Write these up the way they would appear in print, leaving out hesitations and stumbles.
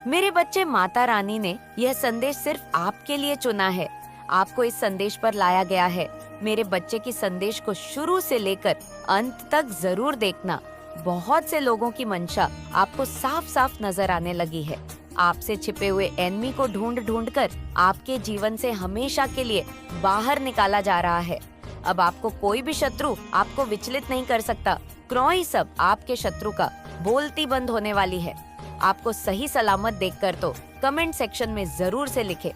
मेरे बच्चे, माता रानी ने यह संदेश सिर्फ आपके लिए चुना है। आपको इस संदेश पर लाया गया है। मेरे बच्चे की संदेश को शुरू से लेकर अंत तक जरूर देखना। बहुत से लोगों की मंशा आपको साफ साफ नजर आने लगी है। आपसे छिपे हुए एनिमी को ढूंढ ढूंढ कर आपके जीवन से हमेशा के लिए बाहर निकाला जा रहा है। अब आपको कोई भी शत्रु आपको विचलित नहीं कर सकता। क्रोई सब आपके शत्रु का बोलती बंद होने वाली है। आपको सही सलामत देखकर तो कमेंट सेक्शन में जरूर से लिखे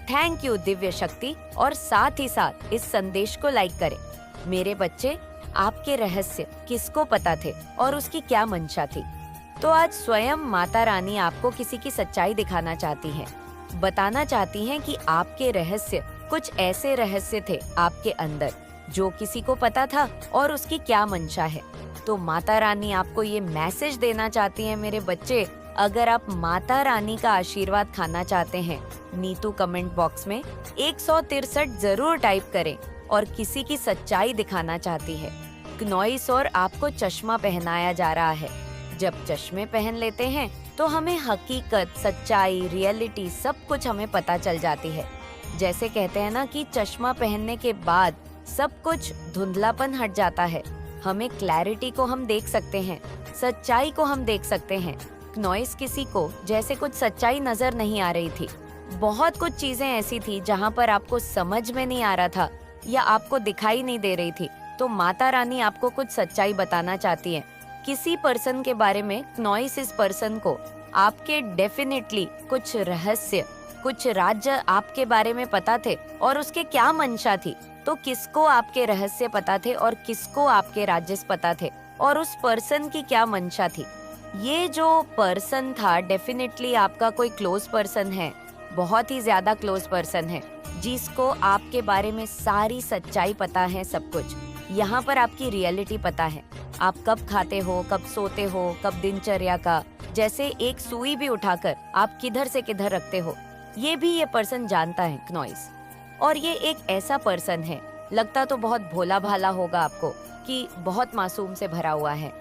थैंक यू दिव्य शक्ति, और साथ ही साथ इस संदेश को लाइक करें। मेरे बच्चे, आपके रहस्य किसको पता थे और उसकी क्या मंशा थी? तो आज स्वयं माता रानी आपको किसी की सच्चाई दिखाना चाहती हैं। बताना चाहती हैं कि आपके रहस्य, कुछ ऐसे रहस्य थे आपके अंदर जो किसी को पता था और उसकी क्या मंशा है। तो माता रानी आपको ये मैसेज देना चाहती है, मेरे बच्चे, अगर आप माता रानी का आशीर्वाद खाना चाहते हैं, नीतू कमेंट बॉक्स में 163 जरूर टाइप करें और किसी की सच्चाई दिखाना चाहती है। क्नॉइस और आपको चश्मा पहनाया जा रहा है। जब चश्मे पहन लेते हैं तो हमें हकीकत, सच्चाई, रियलिटी सब कुछ हमें पता चल जाती है। जैसे कहते हैं ना कि चश्मा पहनने के बाद सब कुछ धुंधलापन हट जाता है। हमें क्लैरिटी को हम देख सकते हैं, सच्चाई को हम देख सकते हैं। क्नॉइस किसी को जैसे कुछ सच्चाई नजर नहीं आ रही थी। बहुत कुछ चीजें ऐसी थी जहाँ पर आपको समझ में नहीं आ रहा था या आपको दिखाई नहीं दे रही थी। तो माता रानी आपको कुछ सच्चाई बताना चाहती है। किसी पर्सन के बारे में क्नॉइस इस पर्सन को आपके डेफिनेटली कुछ रहस्य, कुछ राज्य आपके बारे में पता थे और उसके क्या मंशा थी। तो किसको आपके रहस्य पता थे और किसको आपके राज्य पता थे और उस पर्सन की क्या मंशा थी। ये जो पर्सन था डेफिनेटली आपका कोई क्लोज पर्सन है, बहुत ही ज्यादा क्लोज पर्सन है, जिसको आपके बारे में सारी सच्चाई पता है। सब कुछ यहाँ पर आपकी रियलिटी पता है। आप कब खाते हो, कब सोते हो, कब दिनचर्या का, जैसे एक सुई भी उठाकर आप किधर से किधर रखते हो, ये भी ये पर्सन जानता है, क्नॉइस। और ये एक ऐसा पर्सन है, लगता तो बहुत भोला भाला होगा आपको कि बहुत मासूम से भरा हुआ है।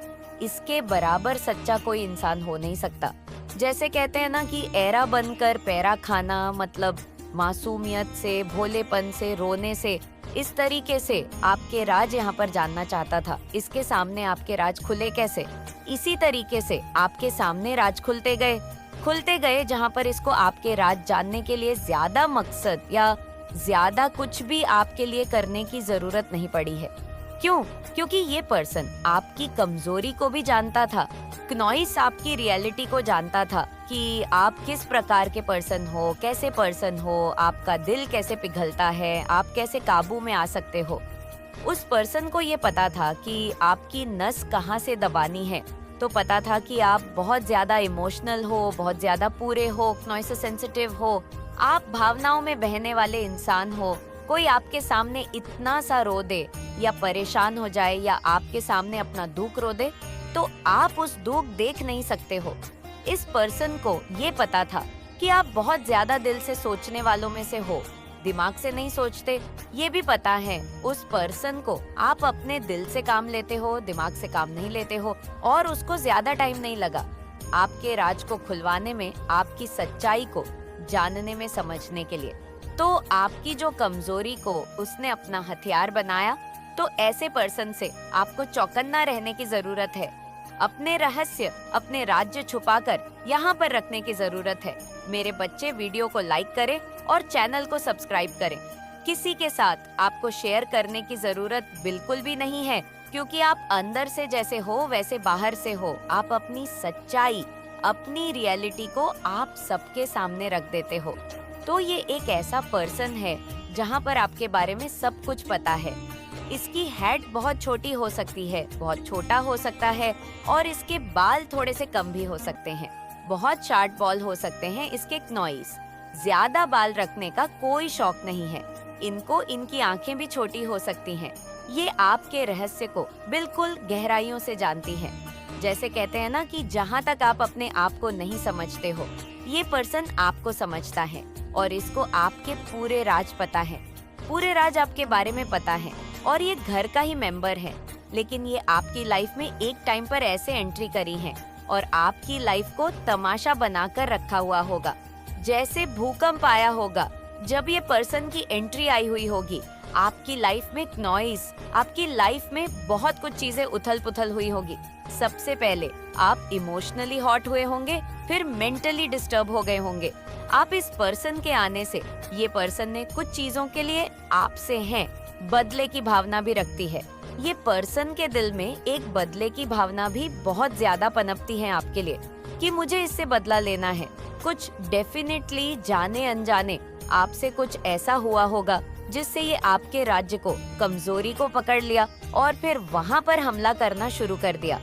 इसके बराबर सच्चा कोई इंसान हो नहीं सकता। जैसे कहते हैं ना कि एरा बनकर पैरा खाना, मतलब मासूमियत से, भोलेपन से, रोने से, इस तरीके से आपके राज यहाँ पर जानना चाहता था। इसके सामने आपके राज खुले कैसे? इसी तरीके से आपके सामने राज खुलते गए जहाँ पर इसको आपके राज जानने के लिए ज्यादा मकसद या ज्यादा कुछ भी आपके लिए करने की जरूरत नहीं पड़ी है। क्यों? क्योंकि ये पर्सन आपकी कमजोरी को भी जानता था। क्नॉइस आपकी रियलिटी को जानता था कि आप किस प्रकार के पर्सन हो, कैसे पर्सन हो, आपका दिल कैसे पिघलता है, आप कैसे काबू में आ सकते हो। उस पर्सन को ये पता था कि आपकी नस कहाँ से दबानी है। तो पता था कि आप बहुत ज्यादा इमोशनल हो, बहुत ज्यादा पूरे हो, क्नॉइस सेंसिटिव हो, आप भावनाओं में बहने वाले इंसान हो। कोई आपके सामने इतना सा रो दे या परेशान हो जाए या आपके सामने अपना दुख रो दे तो आप उस दुख देख नहीं सकते हो। इस पर्सन को ये पता था कि आप बहुत ज्यादा दिल से सोचने वालों में से हो, दिमाग से नहीं सोचते। ये भी पता है उस पर्सन को आप अपने दिल से काम लेते हो, दिमाग से काम नहीं लेते हो, और उसको ज्यादा टाइम नहीं लगा आपके राज को खुलवाने में, आपकी सच्चाई को जानने में, समझने के लिए। तो आपकी जो कमजोरी को उसने अपना हथियार बनाया। तो ऐसे पर्सन से आपको चौकन्ना रहने की जरूरत है। अपने रहस्य, अपने राज्य छुपाकर यहाँ पर रखने की जरूरत है। मेरे बच्चे, वीडियो को लाइक करें और चैनल को सब्सक्राइब करें। किसी के साथ आपको शेयर करने की जरूरत बिल्कुल भी नहीं है, क्योंकि आप अंदर से जैसे हो वैसे बाहर से हो। आप अपनी सच्चाई, अपनी रियलिटी को आप सबके सामने रख देते हो। तो ये एक ऐसा पर्सन है जहाँ पर आपके बारे में सब कुछ पता है। इसकी हेड बहुत छोटी हो सकती है, बहुत छोटा हो सकता है, और इसके बाल थोड़े से कम भी हो सकते हैं। बहुत शार्ट बॉल हो सकते हैं इसके क्नॉइस। ज्यादा बाल रखने का कोई शौक नहीं है इनको। इनकी आंखें भी छोटी हो सकती हैं। ये आपके रहस्य को बिल्कुल गहराइयों से जानती हैं। जैसे कहते हैं ना कि जहाँ तक आप अपने आप को नहीं समझते हो, ये पर्सन आपको समझता है और इसको आपके पूरे राज पता है। पूरे राज आपके बारे में पता है और ये घर का ही मेंबर है। लेकिन ये आपकी लाइफ में एक टाइम पर ऐसे एंट्री करी है और आपकी लाइफ को तमाशा बनाकर रखा हुआ होगा। जैसे भूकंप आया होगा, जब ये पर्सन की एंट्री आई हुई होगी, आपकी लाइफ में एक नॉइज, आपकी लाइफ में बहुत कुछ चीजें उथल पुथल हुई होगी। सबसे पहले आप इमोशनली हॉट हुए होंगे, फिर मेंटली डिस्टर्ब हो गए होंगे। आप इस पर्सन के आने से, ये पर्सन ने कुछ चीजों के लिए आपसे हैं, बदले की भावना भी रखती है। ये पर्सन के दिल में एक बदले की भावना भी बहुत ज्यादा पनपती है आपके लिए, कि मुझे इससे बदला लेना है। कुछ डेफिनेटली जाने अनजाने आपसे कुछ ऐसा हुआ होगा जिससे ये आपके राज्य को, कमजोरी को पकड़ लिया और फिर वहाँ पर हमला करना शुरू कर दिया।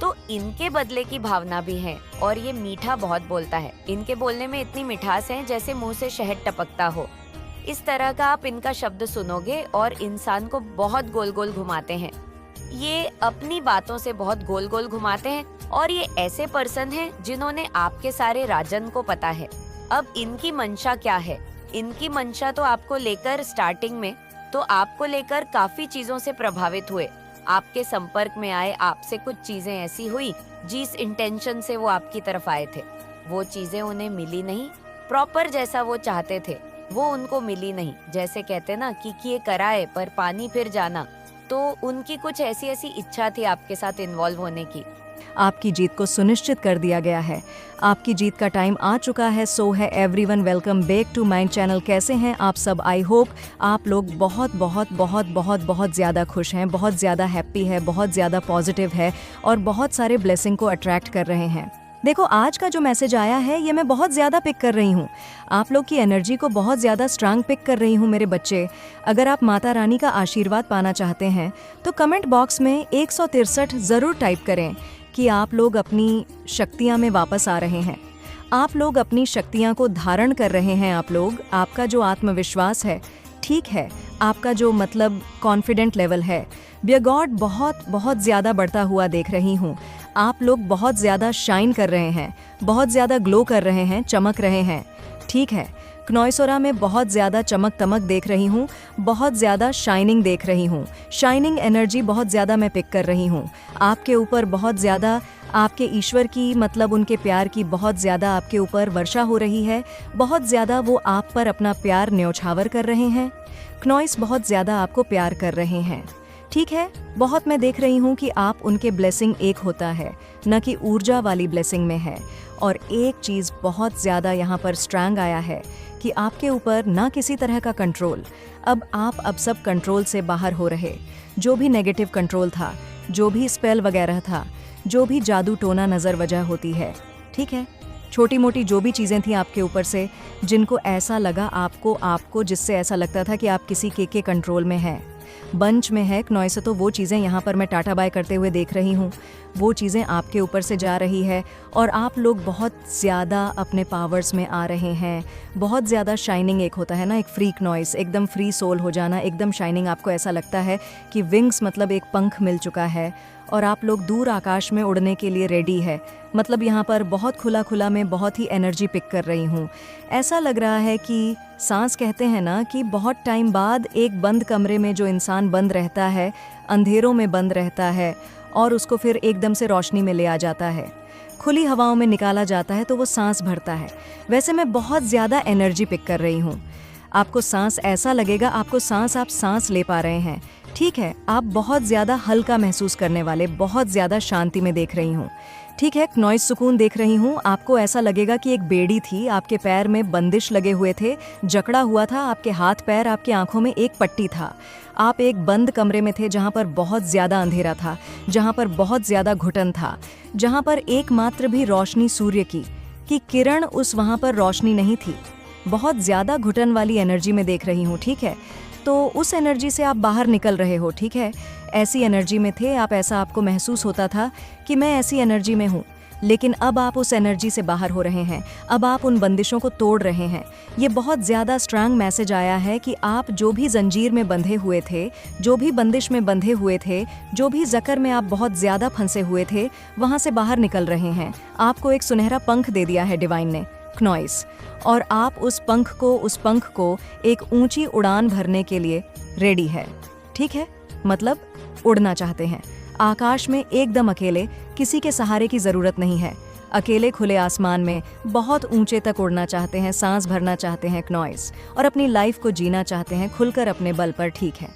तो इनके बदले की भावना भी है और ये मीठा बहुत बोलता है। इनके बोलने में इतनी मिठास है जैसे मुंह से शहद टपकता हो। इस तरह का आप इनका शब्द सुनोगे और इंसान को बहुत गोल गोल घुमाते हैं। ये अपनी बातों से बहुत गोल गोल घुमाते हैं और ये ऐसे पर्सन हैं जिन्होंने आपके सारे राजन को पता है। अब इनकी मंशा क्या है? इनकी मंशा तो आपको लेकर स्टार्टिंग में तो आपको लेकर काफी चीजों से प्रभावित हुए, आपके संपर्क में आए, आपसे कुछ चीजें ऐसी हुई जिस इंटेंशन से वो आपकी तरफ आए थे, वो चीजें उन्हें मिली नहीं। प्रॉपर जैसा वो चाहते थे वो उनको मिली नहीं। जैसे कहते ना कि किए कराए पर पानी फिर जाना, तो उनकी कुछ ऐसी ऐसी इच्छा थी आपके साथ इन्वॉल्व होने की। आपकी जीत को सुनिश्चित कर दिया गया है। आपकी जीत का टाइम आ चुका है। So hi everyone, welcome back to my channel. कैसे हैं आप सब? आई होप आप लोग बहुत बहुत बहुत बहुत बहुत ज़्यादा खुश हैं, बहुत ज़्यादा हैप्पी है, बहुत ज़्यादा पॉजिटिव है और बहुत सारे ब्लेसिंग को अट्रैक्ट कर रहे हैं। देखो, आज का जो मैसेज आया है ये मैं बहुत ज़्यादा पिक कर रही हूँ। आप लोग की एनर्जी को बहुत ज़्यादा स्ट्रांग पिक कर रही हूँ मेरे बच्चे। अगर आप माता रानी का आशीर्वाद पाना चाहते हैं तो कमेंट बॉक्स में 163 ज़रूर टाइप करें कि आप लोग अपनी शक्तियाँ में वापस आ रहे हैं। आप लोग अपनी शक्तियाँ को धारण कर रहे हैं। आप लोग, आपका जो आत्मविश्वास है, ठीक है, आपका जो मतलब कॉन्फिडेंट लेवल है, डियर गॉड, बहुत बहुत ज़्यादा बढ़ता हुआ देख रही हूँ। आप लोग बहुत ज़्यादा शाइन कर रहे हैं, बहुत ज़्यादा ग्लो कर रहे हैं, चमक रहे हैं। ठीक है, क्नॉइसोरा में बहुत ज़्यादा चमक तमक देख रही हूँ, बहुत ज़्यादा शाइनिंग देख रही हूँ। शाइनिंग एनर्जी बहुत ज़्यादा मैं पिक कर रही हूँ। आपके ऊपर बहुत ज़्यादा आपके ईश्वर की, मतलब उनके प्यार की बहुत ज़्यादा आपके ऊपर वर्षा हो रही है। बहुत ज़्यादा वो आप पर अपना प्यार न्यौछावर कर रहे हैं। क्नॉइस बहुत ज़्यादा आपको प्यार कर रहे हैं। ठीक है, बहुत मैं देख रही हूँ कि आप उनके ब्लेसिंग एक होता है, न कि ऊर्जा वाली ब्लेसिंग में है। और एक चीज़ बहुत ज़्यादा यहाँ पर स्ट्रांग आया है कि आपके ऊपर ना किसी तरह का कंट्रोल। अब सब कंट्रोल से बाहर हो रहे। जो भी नेगेटिव कंट्रोल था, जो भी स्पेल वगैरह था, जो भी जादू टोना नज़र वजह होती है, ठीक है, छोटी मोटी जो भी चीज़ें थी आपके ऊपर से, जिनको ऐसा लगा आपको जिससे ऐसा लगता था कि आप किसी के कंट्रोल में हैं, बंच में है क्नॉइस, तो वो चीज़ें यहाँ पर मैं टाटा बाय करते हुए देख रही हूँ। वो चीज़ें आपके ऊपर से जा रही है और आप लोग बहुत ज़्यादा अपने पावर्स में आ रहे हैं। बहुत ज़्यादा शाइनिंग एक होता है ना, एक फ्री क्नॉइस, एकदम फ्री सोल हो जाना, एकदम शाइनिंग। आपको ऐसा लगता है कि विंग्स, मतलब एक पंख मिल चुका है और आप लोग दूर आकाश में उड़ने के लिए रेडी है। मतलब यहाँ पर बहुत खुला मैं बहुत ही एनर्जी पिक कर रही हूँ। ऐसा लग रहा है कि सांस, कहते हैं ना कि बहुत टाइम बाद एक बंद कमरे में जो इंसान बंद रहता है, अंधेरों में बंद रहता है और उसको फिर एकदम से रोशनी में ले आ जाता है, खुली हवाओं में निकाला जाता है, तो वो सांस भरता है। वैसे मैं बहुत ज़्यादा एनर्जी पिक कर रही हूँ। आपको सांस ऐसा लगेगा, आप सांस ले पा रहे हैं। ठीक है, आप बहुत ज़्यादा हल्का महसूस करने वाले, बहुत ज़्यादा शांति में देख रही हूँ। ठीक है, नॉइज सुकून देख रही हूँ। आपको ऐसा लगेगा कि एक बेड़ी थी, आपके पैर में बंदिश लगे हुए थे, जकड़ा हुआ था आपके हाथ पैर, आपकी आंखों में एक पट्टी था। आप एक बंद कमरे में थे जहाँ पर बहुत ज़्यादा अंधेरा था, जहाँ पर बहुत ज़्यादा घुटन था, जहाँ पर एकमात्र भी रोशनी सूर्य की किरण, उस वहाँ पर रोशनी नहीं थी। बहुत ज़्यादा घुटन वाली एनर्जी में देख रही हूँ। ठीक है, तो उस एनर्जी से आप बाहर निकल रहे हो। ठीक है, ऐसी एनर्जी में थे आप, ऐसा आपको महसूस होता था कि मैं ऐसी एनर्जी में हूँ, लेकिन अब आप उस एनर्जी से बाहर हो रहे हैं। अब आप उन बंदिशों को तोड़ रहे हैं। ये बहुत ज़्यादा स्ट्रांग मैसेज आया है कि आप जो भी जंजीर में बंधे हुए थे, जो भी बंदिश में बंधे हुए थे, जो भी जकर में आप बहुत ज़्यादा फंसे हुए थे, वहाँ से बाहर निकल रहे हैं। आपको एक सुनहरा पंख दे दिया है डिवाइन ने, क्नॉइस, और आप उस पंख को एक ऊंची उड़ान भरने के लिए रेडी है। ठीक है, मतलब उड़ना चाहते हैं आकाश में एकदम अकेले, किसी के सहारे की जरूरत नहीं है। अकेले खुले आसमान में बहुत ऊंचे तक उड़ना चाहते हैं, सांस भरना चाहते हैं क्नॉइस, और अपनी लाइफ को जीना चाहते हैं खुलकर अपने बल पर, ठीक है।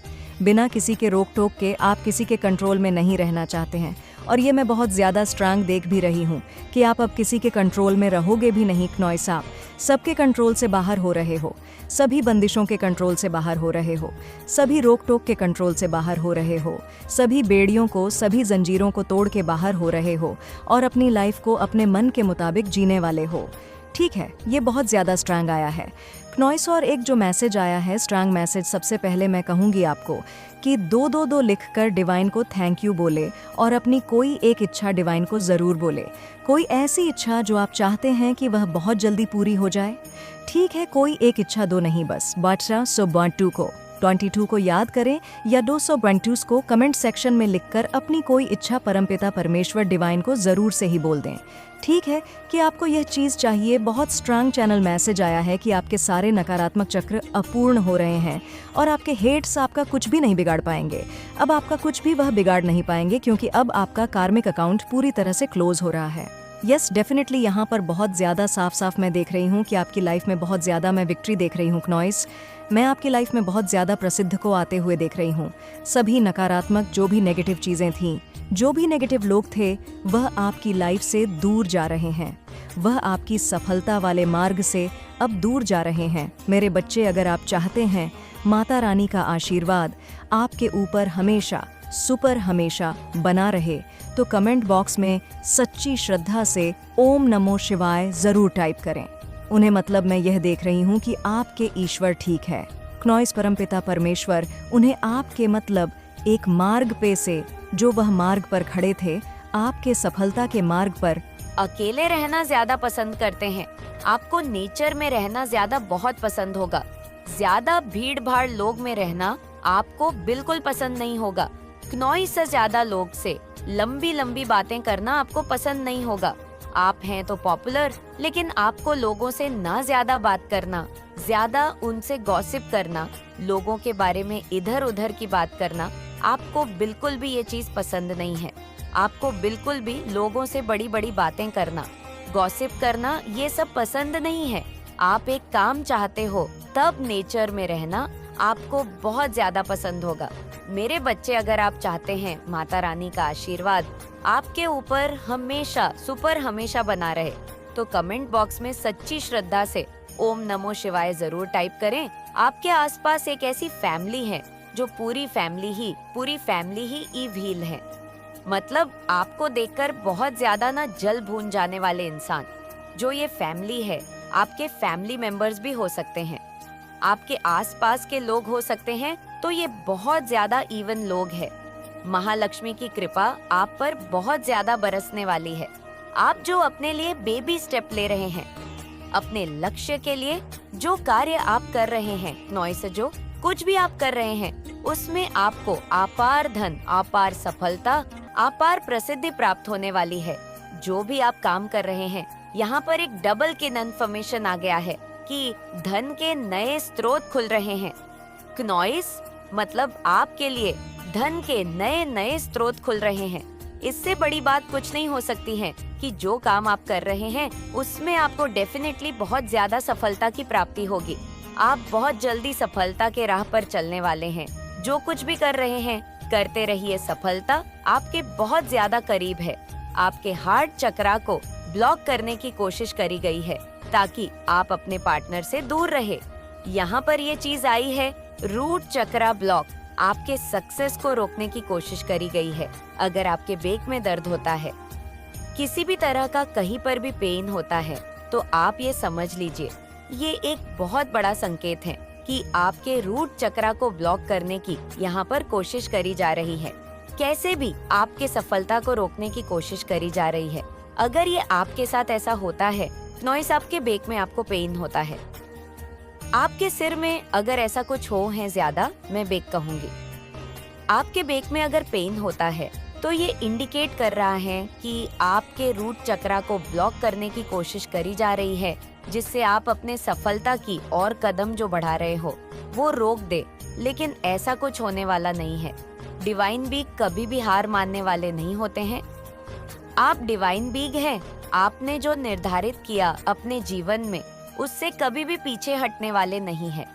बिना किसी के रोक टोक के आप किसी के कंट्रोल में नहीं रहना चाहते हैं, और ये मैं बहुत ज़्यादा स्ट्रांग देख भी रही हूँ कि आप अब किसी के कंट्रोल में रहोगे भी नहीं क्नॉइस। आप सबके कंट्रोल से बाहर हो रहे हो, सभी बंदिशों के कंट्रोल से बाहर हो रहे हो, सभी रोक टोक के कंट्रोल से बाहर हो रहे हो, सभी बेड़ियों को, सभी जंजीरों को तोड़ के बाहर हो रहे हो और अपनी लाइफ को अपने मन के मुताबिक जीने वाले हो, ठीक है। ये बहुत ज़्यादा स्ट्रांग आया है क्नॉइस। और एक जो मैसेज आया है, स्ट्रांग मैसेज, सबसे पहले मैं कहूँगी आपको कि 222 लिखकर डिवाइन को थैंक यू बोले और अपनी कोई एक इच्छा डिवाइन को ज़रूर बोले। कोई ऐसी इच्छा जो आप चाहते हैं कि वह बहुत जल्दी पूरी हो जाए, ठीक है। कोई एक इच्छा दो नहीं, बस 222 को 22 को याद करें या 222 को कमेंट सेक्शन में लिखकर अपनी कोई इच्छा परमपिता परमेश्वर डिवाइन को ज़रूर से ही बोल दें, ठीक है, कि आपको यह चीज़ चाहिए। बहुत स्ट्रांग चैनल मैसेज आया है कि आपके सारे नकारात्मक चक्र अपूर्ण हो रहे हैं और आपके हेट्स आपका कुछ भी नहीं बिगाड़ पाएंगे। अब आपका कुछ भी वह बिगाड़ नहीं पाएंगे क्योंकि अब आपका कार्मिक अकाउंट पूरी तरह से क्लोज हो रहा है। यस, डेफिनेटली यहाँ पर बहुत ज़्यादा साफ साफ मैं देख रही हूँ कि आपकी लाइफ में बहुत ज़्यादा मैं विक्ट्री देख रही हूँ क्नॉइस। मैं आपकी लाइफ में बहुत ज़्यादा प्रसिद्ध को आते हुए देख रही हूँ। सभी नकारात्मक जो भी नेगेटिव चीज़ें थीं, जो भी नेगेटिव लोग थे, वह आपकी लाइफ से दूर जा रहे हैं। वह आपकी सफलता वाले मार्ग से अब दूर जा रहे हैं। मेरे बच्चे, अगर आप चाहते हैं माता रानी का आशीर्वाद आपके ऊपर हमेशा सुपर हमेशा बना रहे, तो कमेंट बॉक्स में सच्ची श्रद्धा से ओम नमो शिवाय ज़रूर टाइप करें। उन्हें मतलब मैं यह देख रही हूँ कि आपके ईश्वर ठीक है क्नॉइस, परमपिता परमेश्वर उन्हें आपके मतलब एक मार्ग पे से, जो वह मार्ग पर खड़े थे, आपके सफलता के मार्ग पर। अकेले रहना ज्यादा पसंद करते हैं, आपको नेचर में रहना ज्यादा बहुत पसंद होगा। ज्यादा भीड़ भाड़ लोग में रहना आपको बिल्कुल पसंद नहीं होगा। क्नॉइस से ज्यादा लोग से लंबी लंबी बातें करना आपको पसंद नहीं होगा। आप हैं तो पॉपुलर, लेकिन आपको लोगों से ना ज्यादा बात करना, ज्यादा उनसे गॉसिप करना, लोगों के बारे में इधर उधर की बात करना, आपको बिल्कुल भी ये चीज पसंद नहीं है। आपको बिल्कुल भी लोगों से बड़ी बड़ी बातें करना, गॉसिप करना, ये सब पसंद नहीं है। आप एक काम चाहते हो, तब नेचर में रहना आपको बहुत ज्यादा पसंद होगा। मेरे बच्चे, अगर आप चाहते हैं माता रानी का आशीर्वाद आपके ऊपर हमेशा सुपर हमेशा बना रहे, तो कमेंट बॉक्स में सच्ची श्रद्धा से ओम नमो शिवाय जरूर टाइप करें। आपके आसपास एक ऐसी फैमिली है जो पूरी फैमिली ही ईविल है। मतलब आपको देखकर बहुत ज्यादा ना जल भून जाने वाले इंसान, जो ये फैमिली है, आपके फैमिली मेंबर्स भी हो सकते हैं, आपके आसपास के लोग हो सकते हैं, तो ये बहुत ज्यादा इवन लोग हैं। महालक्ष्मी की कृपा आप पर बहुत ज्यादा बरसने वाली है। आप जो अपने लिए बेबी स्टेप ले रहे हैं, अपने लक्ष्य के लिए जो कार्य आप कर रहे हैं, क्नॉइस, जो कुछ भी आप कर रहे हैं, उसमें आपको अपार धन, अपार सफलता, अपार प्रसिद्धि प्राप्त होने वाली है। जो भी आप काम कर रहे हैं, यहाँ पर एक डबल कन्फर्मेशन आ गया है कि धन के नए स्रोत खुल रहे हैं। क्नॉइस, मतलब आपके लिए धन के नए नए स्रोत खुल रहे हैं। इससे बड़ी बात कुछ नहीं हो सकती है कि जो काम आप कर रहे हैं उसमें आपको डेफिनेटली बहुत ज्यादा सफलता की प्राप्ति होगी। आप बहुत जल्दी सफलता के राह पर चलने वाले हैं। जो कुछ भी कर रहे हैं, करते रहिए। सफलता आपके बहुत ज्यादा करीब है। आपके हार्ट चक्रा को ब्लॉक करने की कोशिश करी गई है ताकि आप अपने पार्टनर से दूर रहे। यहाँ पर ये चीज आई है, रूट चक्रा ब्लॉक, आपके सक्सेस को रोकने की कोशिश करी गई है। अगर आपके बेक में दर्द होता है, किसी भी तरह का कहीं पर भी पेन होता है, तो आप ये समझ लीजिए, ये एक बहुत बड़ा संकेत है कि आपके रूट चक्रा को ब्लॉक करने की यहाँ पर कोशिश करी जा रही है। कैसे भी आपके सफलता को रोकने की कोशिश करी जा रही है। अगर ये आपके साथ ऐसा होता है, नॉइस, आपके बेक में आपको पेन होता है, आपके सिर में अगर ऐसा कुछ हो है ज्यादा, मैं बेक कहूंगी, आपके बेक में अगर पेन होता है, तो ये इंडिकेट कर रहा है कि आपके रूट चक्रा को ब्लॉक करने की कोशिश करी जा रही है, जिससे आप अपने सफलता की और कदम जो बढ़ा रहे हो वो रोक दे। लेकिन ऐसा कुछ होने वाला नहीं है। डिवाइन भी कभी भी हार मानने वाले नहीं होते हैं। आप डिवाइन बीइंग हैं। आपने जो निर्धारित किया अपने जीवन में, उससे कभी भी पीछे हटने वाले नहीं है।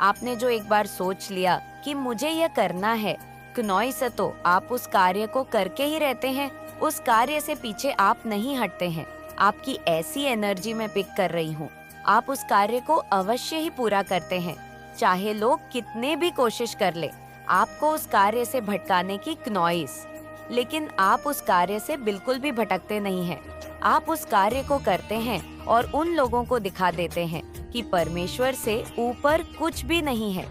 आपने जो एक बार सोच लिया कि मुझे यह करना है, क्नॉइस, तो आप उस कार्य को करके ही रहते हैं। उस कार्य से पीछे आप नहीं हटते हैं। आपकी ऐसी एनर्जी मैं पिक कर रही हूँ। आप उस कार्य को अवश्य ही पूरा करते हैं, चाहे लोग कितने भी कोशिश कर ले आपको उस कार्य से भटकाने की, क्नॉइस। लेकिन आप उस कार्य से बिल्कुल भी भटकते नहीं हैं। आप उस कार्य को करते हैं और उन लोगों को दिखा देते हैं कि परमेश्वर से ऊपर कुछ भी नहीं है।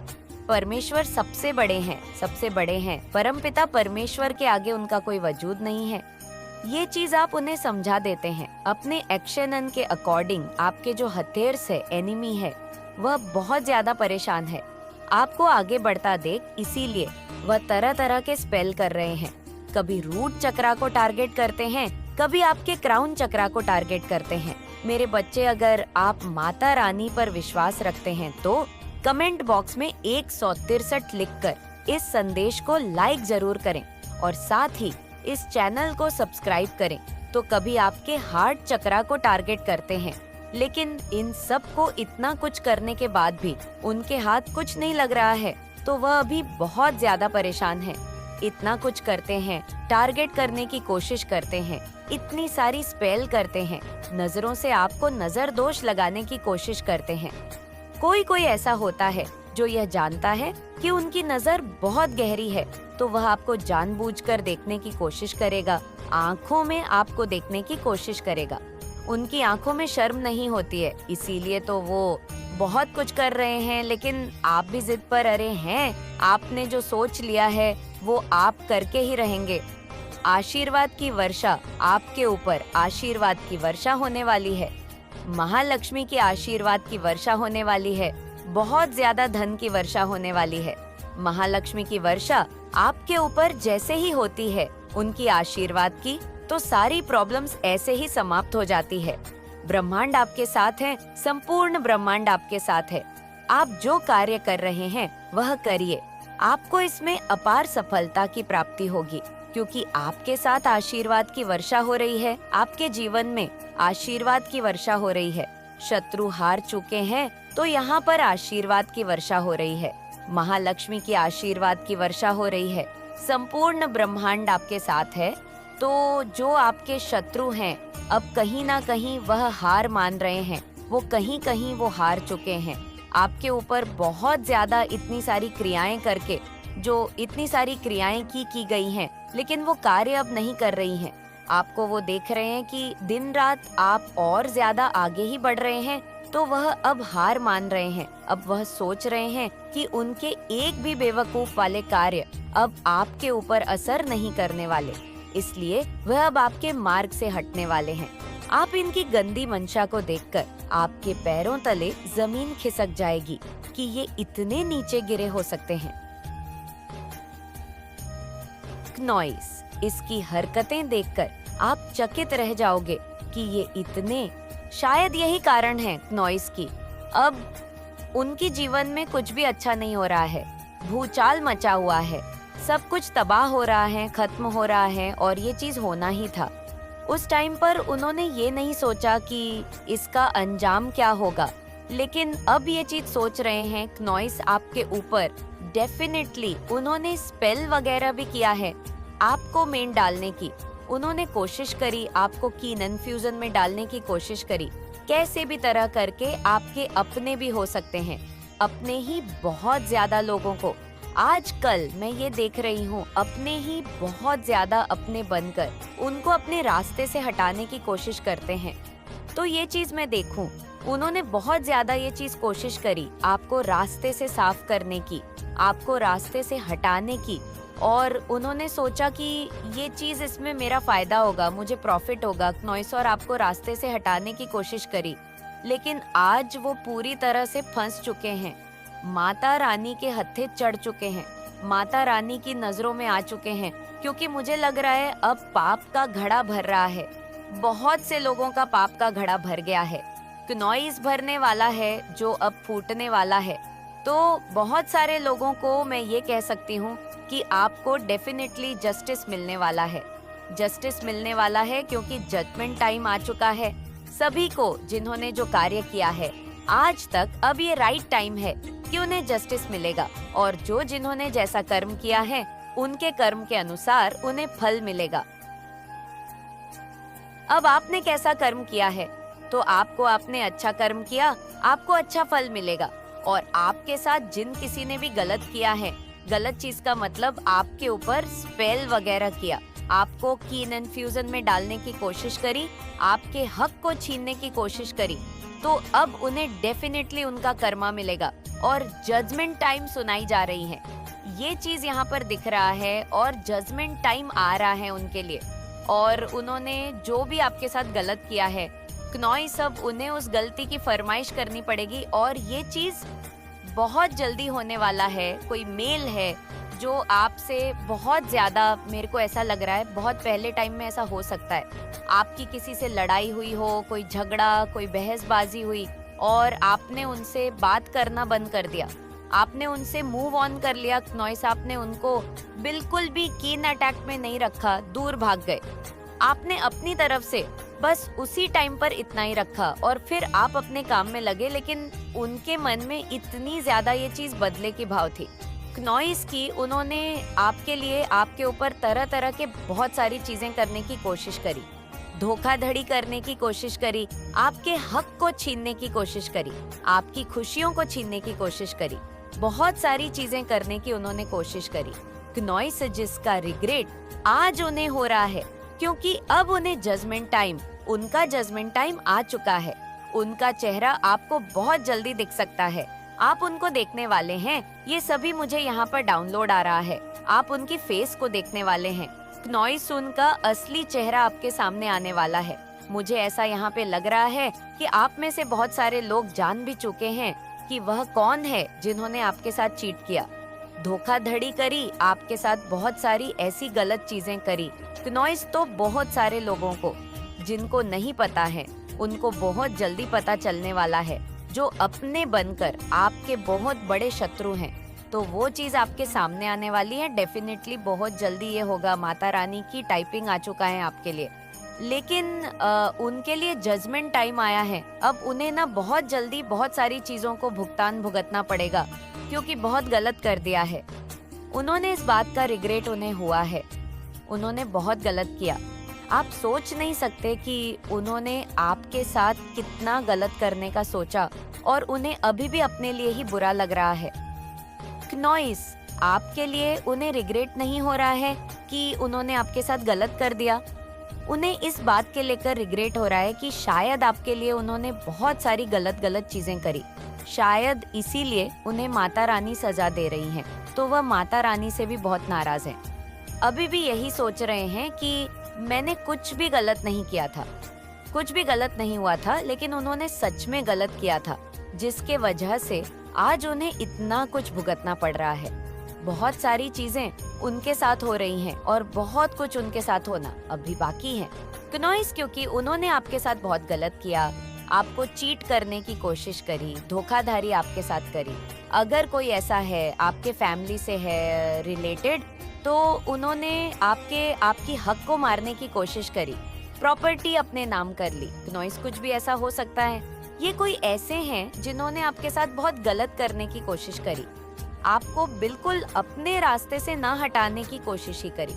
परमेश्वर सबसे बड़े हैं। परमपिता परमेश्वर के आगे उनका कोई वजूद नहीं है। ये चीज आप उन्हें समझा देते हैं। अपने एक्शन के अकॉर्डिंग आपके जो हथेर्स है, एनिमी है, वह बहुत ज्यादा परेशान है। आपको आगे बढ़ता देख इसीलिए वह तरह तरह के स्पेल कर रहे हैं। कभी रूट चक्रा को टारगेट करते हैं, कभी आपके क्राउन चक्रा को टारगेट करते हैं। मेरे बच्चे, अगर आप माता रानी पर विश्वास रखते हैं तो कमेंट बॉक्स में 163 लिखकर इस संदेश को लाइक जरूर करें और साथ ही इस चैनल को सब्सक्राइब करें। तो कभी आपके हार्ट चक्रा को टारगेट करते हैं, लेकिन इन सब को इतना कुछ करने के बाद भी उनके हाथ कुछ नहीं लग रहा है, तो वह अभी बहुत ज्यादा परेशान है। इतना कुछ करते हैं, टारगेट करने की कोशिश करते हैं, इतनी सारी स्पेल करते हैं, नजरों से आपको नजर दोष लगाने की कोशिश करते हैं। कोई कोई ऐसा होता है जो यह जानता है कि उनकी नजर बहुत गहरी है, तो वह आपको जानबूझकर देखने की कोशिश करेगा, आँखों में आपको देखने की कोशिश करेगा। उनकी आँखों में शर्म नहीं होती है, इसीलिए तो वो बहुत कुछ कर रहे हैं। लेकिन आप भी जिद पर अरे हैं, आपने जो सोच लिया है वो आप करके ही रहेंगे। आशीर्वाद की वर्षा आपके ऊपर, आशीर्वाद की वर्षा होने वाली है। महालक्ष्मी की आशीर्वाद की वर्षा होने वाली है। बहुत ज्यादा धन की वर्षा होने वाली है। महालक्ष्मी की वर्षा आपके ऊपर जैसे ही होती है, उनकी आशीर्वाद की, तो सारी प्रॉब्लम्स ऐसे ही समाप्त हो जाती है। ब्रह्मांड आपके साथ है, संपूर्ण ब्रह्मांड आपके साथ है। आप जो कार्य कर रहे हैं वह करिए, आपको इसमें अपार सफलता की प्राप्ति होगी, क्योंकि आपके साथ आशीर्वाद की वर्षा हो रही है। आपके जीवन में आशीर्वाद की वर्षा हो रही है। शत्रु हार चुके हैं, तो यहाँ पर आशीर्वाद की वर्षा हो रही है। महालक्ष्मी की आशीर्वाद की वर्षा हो रही है। संपूर्ण ब्रह्मांड आपके साथ है। तो जो आपके शत्रु हैं, अब कहीं ना कहीं वह हार मान रहे हैं, वो कहीं कहीं वो हार चुके हैं। आपके ऊपर बहुत ज्यादा इतनी सारी क्रियाएं करके, जो इतनी सारी क्रियाएं की गई हैं, लेकिन वो कार्य अब नहीं कर रही हैं। आपको वो देख रहे हैं कि दिन रात आप और ज्यादा आगे ही बढ़ रहे हैं, तो वह अब हार मान रहे हैं। अब वह सोच रहे हैं कि उनके एक भी बेवकूफ वाले कार्य अब आपके ऊपर असर नहीं करने वाले, इसलिए वह अब आपके मार्ग से हटने वाले हैं। आप इनकी गंदी मंशा को देखकर आपके पैरों तले जमीन खिसक जाएगी कि ये इतने नीचे गिरे हो सकते हैं। क्नॉइस, इसकी हरकतें देखकर आप चकित रह जाओगे कि ये इतने, शायद यही कारण है क्नॉइस की। अब उनकी जीवन में कुछ भी अच्छा नहीं हो रहा है, भूचाल मचा हुआ है, सब कुछ तबाह हो रहा है, खत्म हो रहा है, और ये चीज होना ही था। उस टाइम पर उन्होंने ये नहीं सोचा कि इसका अंजाम क्या होगा, लेकिन अब ये चीज सोच रहे हैं क्नॉइस आपके ऊपर। डेफिनेटली उन्होंने स्पेल वगैरह भी किया है आपको मेन डालने की। उन्होंने कोशिश करी, आपको कीन इन्फ्यूजन में डालने की कोशिश करी। कैसे भी तरह करके आपके अपने भी हो सकते हैं, अपने ही बहुत ज्यादा लोगों को आजकल मैं ये देख रही हूँ, अपने ही बहुत ज्यादा अपने बनकर उनको अपने रास्ते से हटाने की कोशिश करते हैं। तो ये चीज मैं देखूं, उन्होंने बहुत ज्यादा ये चीज कोशिश करी आपको रास्ते से साफ करने की, आपको रास्ते से हटाने की, और उन्होंने सोचा कि ये चीज, इसमें मेरा फायदा होगा, मुझे प्रॉफिट होगा। क्नॉइस और आपको रास्ते से हटाने की कोशिश करी, लेकिन आज वो पूरी तरह से फंस चुके हैं। माता रानी के हत्थे चढ़ चुके हैं, माता रानी की नजरों में आ चुके हैं, क्योंकि मुझे लग रहा है अब पाप का घड़ा भर रहा है। बहुत से लोगों का पाप का घड़ा भर गया है। क्नॉइस भरने वाला है जो अब फूटने वाला है। तो बहुत सारे लोगों को मैं ये कह सकती हूँ कि आपको डेफिनेटली जस्टिस मिलने वाला है। जस्टिस मिलने वाला है क्योंकि जजमेंट टाइम आ चुका है। सभी को जिन्होंने जो कार्य किया है आज तक, अब ये राइट टाइम है कि उन्हें जस्टिस मिलेगा और जो जिन्होंने जैसा कर्म किया है उनके कर्म के अनुसार उन्हें फल मिलेगा। अब आपने कैसा कर्म किया है तो आपने अच्छा कर्म किया, आपको अच्छा फल मिलेगा। और आपके साथ जिन किसी ने भी गलत किया है, गलत चीज का मतलब आपके ऊपर स्पेल वगैरह किया, आपको कीन इन्फ्यूजन में डालने की कोशिश करी, आपके हक को छीनने की कोशिश करी, तो अब उन्हें डेफिनेटली उनका कर्मा मिलेगा और जजमेंट टाइम सुनाई जा रही है। ये चीज यहाँ पर दिख रहा है और जजमेंट टाइम आ रहा है उनके लिए। और उन्होंने जो भी आपके साथ गलत किया है, क्नॉय सब उन्हें उस गलती की फरमाइश करनी पड़ेगी और ये चीज बहुत जल्दी होने वाला है। कोई मेल है जो आपसे बहुत ज्यादा, मेरे को ऐसा लग रहा है बहुत पहले टाइम में ऐसा हो सकता है, आपकी किसी से लड़ाई हुई हो, कोई झगड़ा, कोई बहसबाजी हुई और आपने उनसे बात करना बंद कर दिया, आपने उनसे मूव ऑन कर लिया। क्नॉइस आपने उनको बिल्कुल भी कीन अटैक में नहीं रखा, दूर भाग गए। आपने अपनी तरफ से बस उसी टाइम पर इतना ही रखा और फिर आप अपने काम में लगे, लेकिन उनके मन में इतनी ज्यादा ये चीज बदले की भाव थी क्नॉइस की। उन्होंने आपके लिए, आपके ऊपर तरह तरह के बहुत सारी चीजें करने की कोशिश करी, धोखाधड़ी करने की कोशिश करी, आपके हक को छीनने की कोशिश करी, आपकी खुशियों को छीनने की कोशिश करी, बहुत सारी चीजें करने की उन्होंने कोशिश करी। क्नॉइस जिसका रिग्रेट आज उन्हें हो रहा है क्योंकि अब उन्हें जजमेंट टाइम, उनका जजमेंट टाइम आ चुका है। उनका चेहरा आपको बहुत जल्दी दिख सकता है, आप उनको देखने वाले हैं। ये सभी मुझे यहाँ पर डाउनलोड आ रहा है, आप उनकी फेस को देखने वाले हैं। क्नॉइस उनका असली चेहरा आपके सामने आने वाला है। मुझे ऐसा यहाँ पे लग रहा है कि आप में से बहुत सारे लोग जान भी चुके हैं कि वह कौन है जिन्होंने आपके साथ चीट किया, धोखाधड़ी करी, आपके साथ बहुत सारी ऐसी गलत चीजें करी। क्नॉइस तो बहुत सारे लोगों को, जिनको नहीं पता है, उनको बहुत जल्दी पता चलने वाला है, जो अपने बनकर आपके बहुत बड़े शत्रु हैं। तो वो चीज आपके सामने आने वाली है, डेफिनेटली बहुत जल्दी ये होगा। माता रानी की टाइपिंग आ चुका है आपके लिए, लेकिन उनके लिए जजमेंट टाइम आया है। अब उन्हें ना बहुत जल्दी बहुत सारी चीजों को भुगतान भुगतना पड़ेगा क्योंकि बहुत गलत कर दिया है। उन्होंने इस बात का रिग्रेट उन्हें हुआ है, उन्होंने बहुत गलत किया। आप सोच नहीं सकते कि उन्होंने आपके साथ कितना गलत करने का सोचा और उन्हें अभी भी अपने लिए ही बुरा लग रहा है। क्नॉइस, आपके लिए उन्हें रिग्रेट नहीं हो रहा है कि उन्होंने आपके साथ गलत कर दिया। उन्हें इस बात के लेकर रिग्रेट हो रहा है कि शायद आपके लिए उन्होंने बहुत सारी गलत चीजें करी, शायद इसीलिए उन्हें माता रानी सजा दे रही हैं, तो वह माता रानी से भी बहुत नाराज हैं। अभी भी यही सोच रहे हैं कि मैंने कुछ भी गलत नहीं किया था, कुछ भी गलत नहीं हुआ था, लेकिन उन्होंने सच में गलत किया था, जिसके वजह से आज उन्हें इतना कुछ भुगतना पड़ रहा है। बहुत सारी चीजें उनके साथ हो रही हैं और बहुत कुछ उनके साथ होना अभी बाकी है। क्नॉइस, क्योंकि उन्होंने आपके साथ बहुत गलत किया, आपको चीट करने की कोशिश करी, धोखाधड़ी आपके साथ करी। अगर कोई ऐसा है, आपके फैमिली से है रिलेटेड, तो उन्होंने आपकी हक को मारने की कोशिश करी, प्रॉपर्टी अपने नाम कर ली। क्नॉइस, कुछ भी ऐसा हो सकता है। ये कोई ऐसे हैं जिन्होंने आपके साथ बहुत गलत करने की कोशिश करी, आपको बिल्कुल अपने रास्ते से ना हटाने की कोशिश ही करी।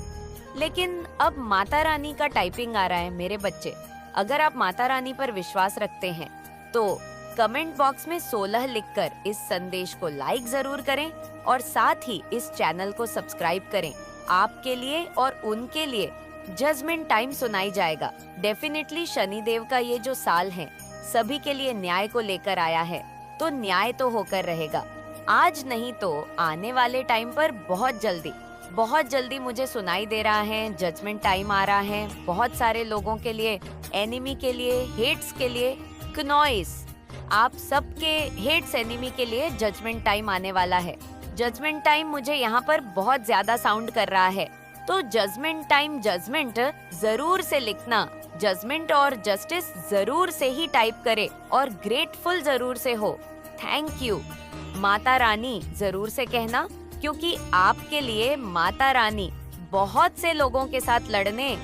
लेकिन अब माता रानी का टाइपिंग आ रहा है मेरे बच्चे। अगर आप माता रानी पर विश्वास रखते हैं तो कमेंट बॉक्स में 16 लिखकर इस संदेश को लाइक जरूर करें और साथ ही इस चैनल को सब्सक्राइब करें। आपके लिए और उनके लिए जजमेंट टाइम सुनाई जाएगा। डेफिनेटली शनिदेव का ये जो साल है सभी के लिए न्याय को लेकर आया है, तो न्याय तो होकर रहेगा। आज नहीं तो आने वाले टाइम पर बहुत जल्दी मुझे सुनाई दे रहा है, जजमेंट टाइम आ रहा है बहुत सारे लोगों के लिए, एनिमी के लिए, हेट्स के लिए। क्नॉइस, आप सबके हेट्स एनिमी के लिए जजमेंट टाइम आने वाला है। जजमेंट टाइम मुझे यहाँ पर बहुत ज्यादा साउंड कर रहा है, तो जजमेंट टाइम, जजमेंट जरूर से लिखना, जजमेंट और जस्टिस जरूर से ही टाइप करे और ग्रेटफुल जरूर से हो। थैंक यू माता रानी जरूर से कहना, क्योंकि आपके लिए माता रानी बहुत से लोगों के साथ लड़ने